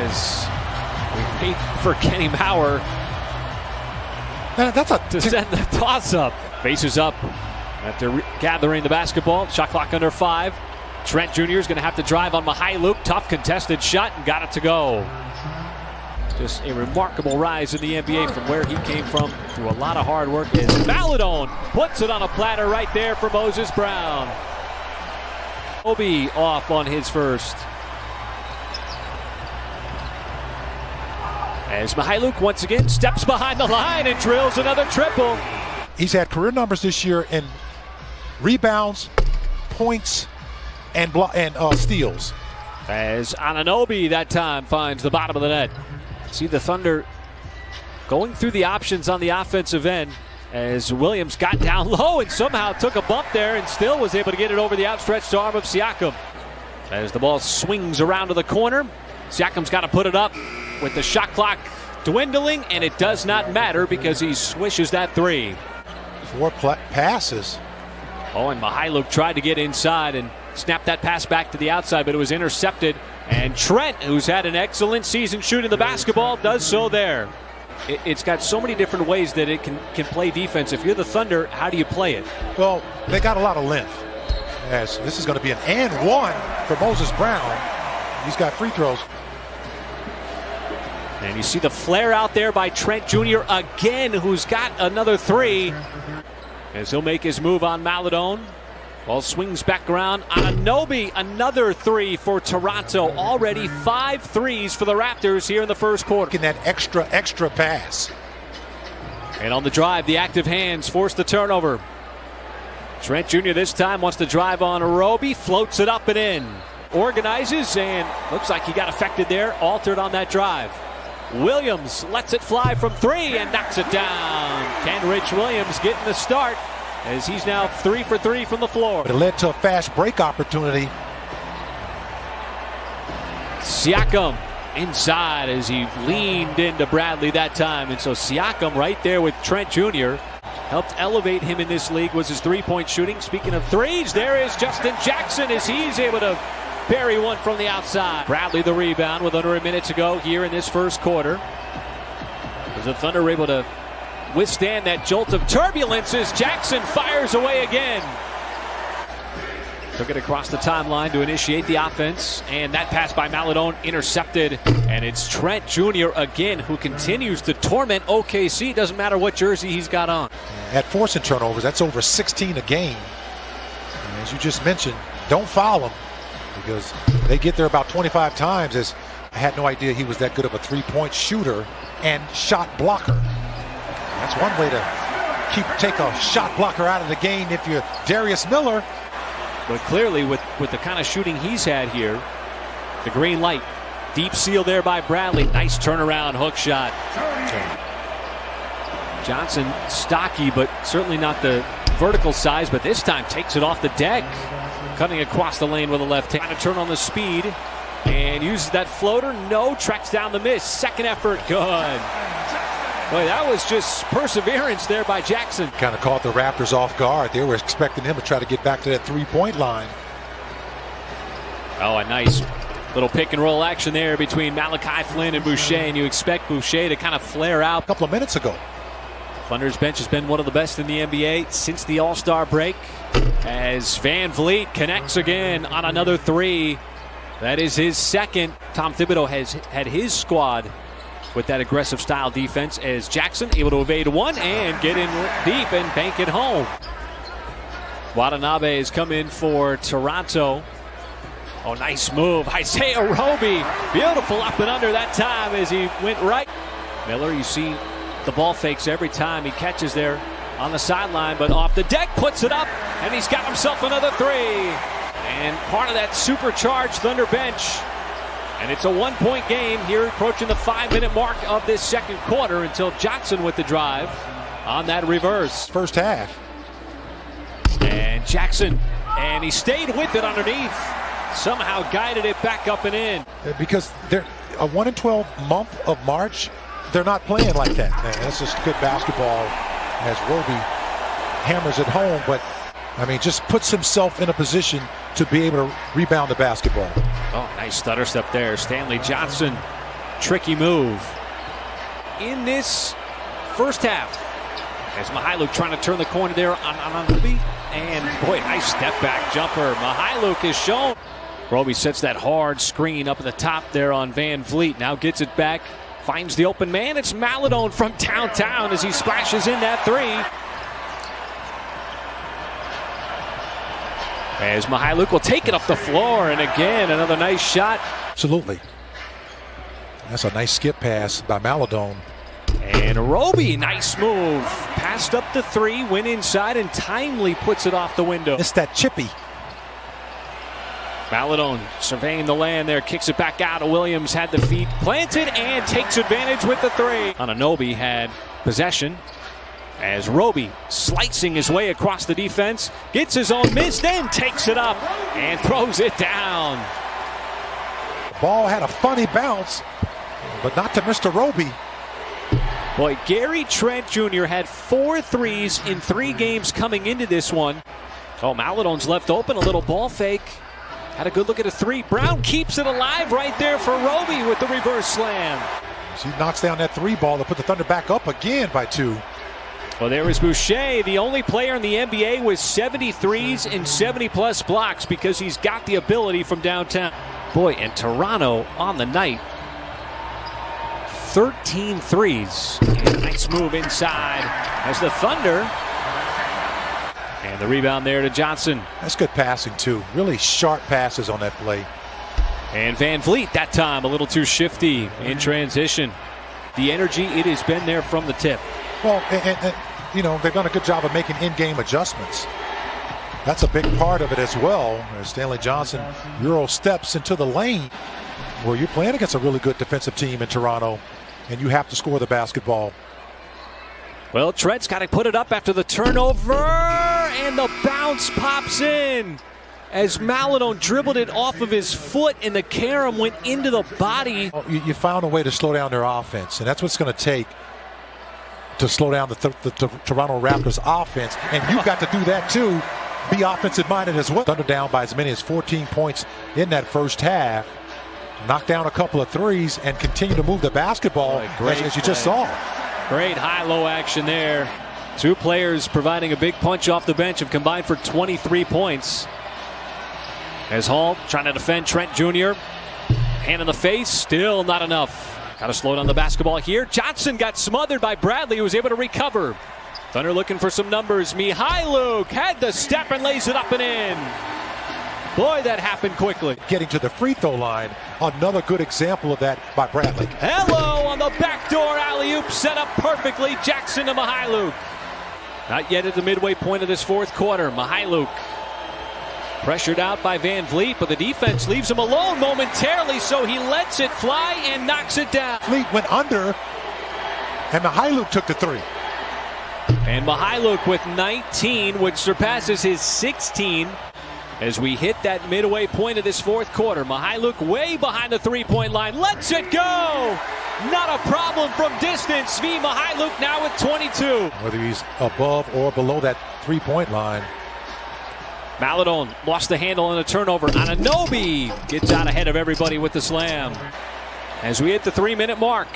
as we wait for Kenny Mauer to send the toss up. Faces up after gathering the basketball. Shot clock under 5. Trent Jr. is going to have to drive on Mihailuk. Tough contested shot and got it to go. Just a remarkable rise in the NBA from where he came from through a lot of hard work. As Maladone puts it on a platter right there for Moses Brown. Obi off on his first. As Mihailuk once again steps behind the line and drills another triple. He's had career numbers this year in rebounds, points, and steals. As Anunoby that time finds the bottom of the net. See the Thunder going through the options on the offensive end as Williams got down low and somehow took a bump there and still was able to get it over the outstretched arm of Siakam. As the ball swings around to the corner, Siakam's got to put it up with the shot clock dwindling, and it does not matter because he swishes that 3. 4 passes. Oh, and Mihailuk tried to get inside and snap that pass back to the outside, but it was intercepted. And Trent, who's had an excellent season shooting the basketball, does so there. It's got so many different ways that it can play defense. If you're the Thunder, how do you play it? Well, they got a lot of length. As this is going to be an and one for Moses Brown. He's got free throws. And you see the flare out there by Trent Jr. again, who's got another 3. As he'll make his move on Maladone. Ball swings back around. Anunoby, another 3 for Toronto. Already 5 threes for the Raptors here in the first quarter. Getting that extra pass. And on the drive, the active hands force the turnover. Trent Jr. this time wants to drive on Roby, floats it up and in. Organizes, and looks like he got affected there, altered on that drive. Williams lets it fly from 3 and knocks it down. Kenrich Williams getting the start as he's now 3 for 3 from the floor. But it led to a fast break opportunity. Siakam inside as he leaned into Bradley that time. And so Siakam right there with Trent Jr. helped elevate him in this league was his 3-point shooting. Speaking of threes, there is Justin Jackson as he's able to bury one from the outside. Bradley the rebound with under a minute to go here in this first quarter. As the Thunder are able to withstand that jolt of turbulence as Jackson fires away again. Took it across the timeline to initiate the offense, and that pass by Maladone intercepted, and it's Trent Jr. again who continues to torment OKC. Doesn't matter what jersey he's got on. At forcing turnovers, that's over 16 a game. And as you just mentioned, don't foul him because they get there about 25 times. As I had no idea he was that good of a 3-point shooter and shot blocker. That's one way to take a shot blocker out of the game if you're Darius Miller. But clearly with the kind of shooting he's had here, the green light. Deep seal there by Bradley. Nice turnaround hook shot. Johnson stocky, but certainly not the vertical size, but this time takes it off the deck. Cutting across the lane with a left hand. Trying to turn on the speed and uses that floater. No, tracks down the miss. Second effort, good. Boy, that was just perseverance there by Jackson. Kind of caught the Raptors off guard. They were expecting him to try to get back to that 3-point line. Oh, a nice little pick and roll action there between Malachi Flynn and Boucher, and you expect Boucher to kind of flare out. A couple of minutes ago. Thunder's bench has been one of the best in the NBA since the All-Star break. As Van Vliet connects again on another 3. That is his second. Tom Thibodeau has had his squad with that aggressive style defense as Jackson able to evade one and get in deep and bank it home. Watanabe has come in for Toronto. Oh, nice move. Isaiah Roby. Beautiful up and under that time as he went right. Miller, you see the ball fakes every time he catches there on the sideline, but off the deck, puts it up, and he's got himself another 3. And part of that supercharged Thunder bench. And it's a 1-point game here, approaching the 5-minute mark of this second quarter until Johnson with the drive on that reverse. First half. And Jackson, and he stayed with it underneath. Somehow guided it back up and in. Because they're a 1-12 month of March, they're not playing like that. Man, that's just good basketball as Roby hammers it home, but I mean, just puts himself in a position to be able to rebound the basketball. Oh, nice stutter step there. Stanley Johnson tricky move in this first half. As Mihailuk trying to turn the corner there on Roby. And boy, nice step back jumper. Mihailuk is shown. Roby sets that hard screen up at the top there on Van Vliet. Now gets it back. Finds the open man. It's Maledon from downtown as he splashes in that three. As Mihailuk will take it up the floor. And again, another nice shot. Absolutely. That's a nice skip pass by Maledon. And Roby, nice move. Passed up the three, went inside, and timely puts it off the window. It's that chippy. Maledon surveying the land there, kicks it back out. Williams had the feet planted and takes advantage with the three. Anunoby had possession as Roby slicing his way across the defense, gets his own miss, then takes it up and throws it down. The ball had a funny bounce, but not to Mr. Roby. Boy, Gary Trent Jr. had 4 threes in 3 games coming into this one. Oh, Maledon's left open, a little ball fake. Had a good look at a three. Brown keeps it alive right there for Roby with the reverse slam. She knocks down that 3 ball to put the Thunder back up again by 2. Well, there is Boucher, the only player in the NBA with 73s and 70-plus blocks because he's got the ability from downtown. Boy, and Toronto on the night. 13 threes. And a nice move inside as the Thunder. And the rebound there to Johnson. That's good passing, too. Really sharp passes on that play. And Van Vliet, that time, a little too shifty in transition. The energy, it has been there from the tip. Well, and you know, they've done a good job of making in-game adjustments. That's a big part of it as well. As Stanley Johnson Euro steps into the lane where you're playing against a really good defensive team in Toronto, and you have to score the basketball. Well, Trent's got to put it up after the turnover, and the bounce pops in as Maledon dribbled it off of his foot, and the carom went into the body. You found a way to slow down their offense, and that's what's going to take to slow down the Toronto Raptors offense, and you've got to do that too. Be offensive-minded as well. Thunder down by as many as 14 points in that first half. Knock down a couple of threes and continue to move the basketball as you just saw. Great high-low action there. 2 players providing a big punch off the bench have combined for 23 points. As Hall trying to defend Trent Jr. Hand in the face, still not enough. Got to slow down the basketball here. Johnson got smothered by Bradley, who was able to recover. Thunder looking for some numbers. Mihailuk had the step and lays it up and in. Boy, that happened quickly. Getting to the free throw line, another good example of that by Bradley. Hello on the backdoor alley-oop, set up perfectly. Jackson to Mihailuk. Not yet at the midway point of this fourth quarter. Mihailuk pressured out by Van Vliet, but the defense leaves him alone momentarily, so he lets it fly and knocks it down. Vliet went under, and Mihailuk took the 3. And Mihailuk with 19, which surpasses his 16 as we hit that midway point of this fourth quarter. Mihailuk way behind the three-point line. Lets it go! Not a problem from distance. Svi Mihailuk now with 22. Whether he's above or below that three-point line. Maledon lost the handle on a turnover. Anunoby gets out ahead of everybody with the slam. As we hit the 3-minute mark,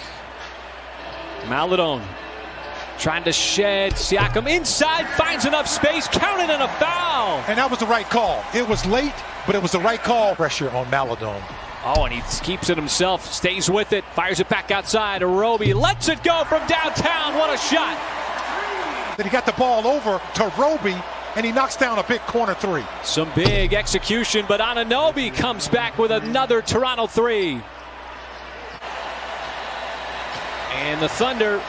Maledon trying to shed Siakam inside, finds enough space, counted and a foul. And that was the right call. It was late, but it was the right call. Pressure on Maledon. Oh, and he keeps it himself, stays with it, fires it back outside. Roby lets it go from downtown. What a shot. Then he got the ball over to Roby, and he knocks down a big corner 3. Some big execution, but Anunoby comes back with another Toronto 3. And the Thunder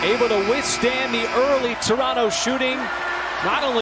able to withstand the early Toronto shooting. Not only